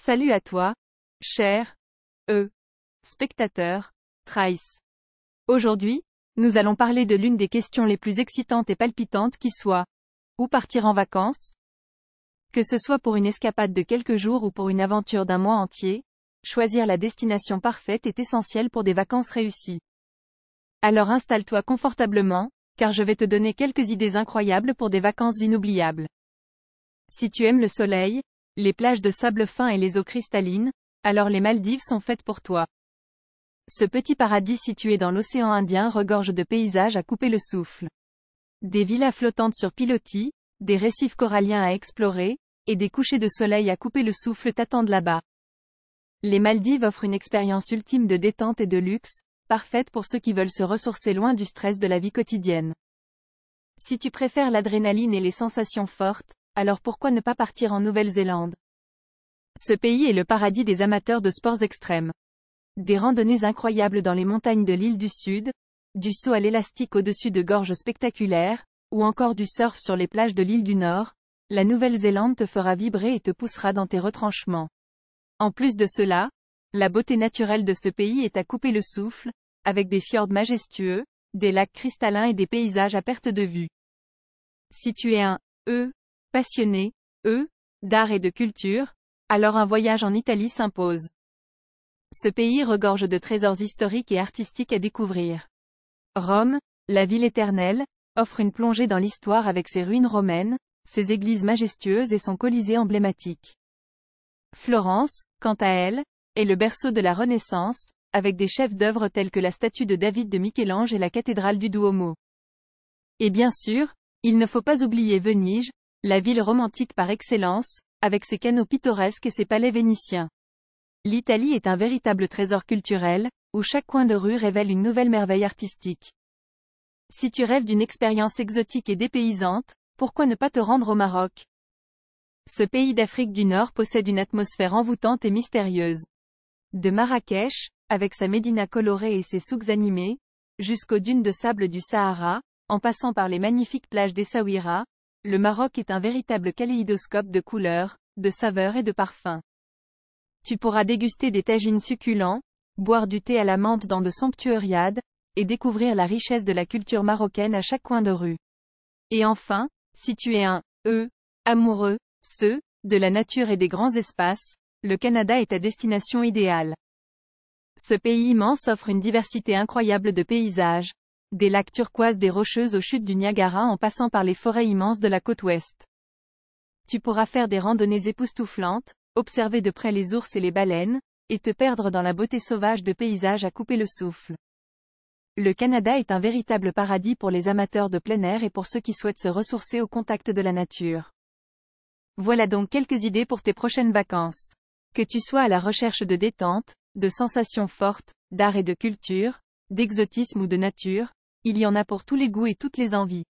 Salut à toi, cher spectateur, Trice. Aujourd'hui, nous allons parler de l'une des questions les plus excitantes et palpitantes qui soit. Où partir en vacances? Que ce soit pour une escapade de quelques jours ou pour une aventure d'un mois entier, choisir la destination parfaite est essentiel pour des vacances réussies. Alors installe-toi confortablement, car je vais te donner quelques idées incroyables pour des vacances inoubliables. Si tu aimes le soleil, les plages de sable fin et les eaux cristallines, alors les Maldives sont faites pour toi. Ce petit paradis situé dans l'océan Indien regorge de paysages à couper le souffle. Des villas flottantes sur pilotis, des récifs coralliens à explorer, et des couchers de soleil à couper le souffle t'attendent là-bas. Les Maldives offrent une expérience ultime de détente et de luxe, parfaite pour ceux qui veulent se ressourcer loin du stress de la vie quotidienne. Si tu préfères l'adrénaline et les sensations fortes, alors pourquoi ne pas partir en Nouvelle-Zélande? Ce pays est le paradis des amateurs de sports extrêmes. Des randonnées incroyables dans les montagnes de l'île du Sud, du saut à l'élastique au-dessus de gorges spectaculaires, ou encore du surf sur les plages de l'île du Nord, la Nouvelle-Zélande te fera vibrer et te poussera dans tes retranchements. En plus de cela, la beauté naturelle de ce pays est à couper le souffle, avec des fjords majestueux, des lacs cristallins et des paysages à perte de vue. Si tu es un passionné d'art et de culture, alors un voyage en Italie s'impose. Ce pays regorge de trésors historiques et artistiques à découvrir. Rome, la ville éternelle, offre une plongée dans l'histoire avec ses ruines romaines, ses églises majestueuses et son Colisée emblématique. Florence, quant à elle, est le berceau de la Renaissance, avec des chefs-d'œuvre tels que la statue de David de Michel-Ange et la cathédrale du Duomo. Et bien sûr, il ne faut pas oublier Venise, la ville romantique par excellence, avec ses canaux pittoresques et ses palais vénitiens. L'Italie est un véritable trésor culturel, où chaque coin de rue révèle une nouvelle merveille artistique. Si tu rêves d'une expérience exotique et dépaysante, pourquoi ne pas te rendre au Maroc? Ce pays d'Afrique du Nord possède une atmosphère envoûtante et mystérieuse. De Marrakech, avec sa médina colorée et ses souks animés, jusqu'aux dunes de sable du Sahara, en passant par les magnifiques plages d'Essaouira, le Maroc est un véritable kaléidoscope de couleurs, de saveurs et de parfums. Tu pourras déguster des tagines succulents, boire du thé à la menthe dans de somptueux riads, et découvrir la richesse de la culture marocaine à chaque coin de rue. Et enfin, si tu es un amoureux de la nature et des grands espaces, le Canada est ta destination idéale. Ce pays immense offre une diversité incroyable de paysages, des lacs turquoises des Rocheuses aux chutes du Niagara en passant par les forêts immenses de la côte ouest. Tu pourras faire des randonnées époustouflantes, observer de près les ours et les baleines, et te perdre dans la beauté sauvage de paysages à couper le souffle. Le Canada est un véritable paradis pour les amateurs de plein air et pour ceux qui souhaitent se ressourcer au contact de la nature. Voilà donc quelques idées pour tes prochaines vacances. Que tu sois à la recherche de détente, de sensations fortes, d'art et de culture, d'exotisme ou de nature, il y en a pour tous les goûts et toutes les envies.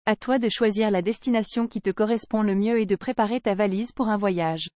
À toi de choisir la destination qui te correspond le mieux et de préparer ta valise pour un voyage.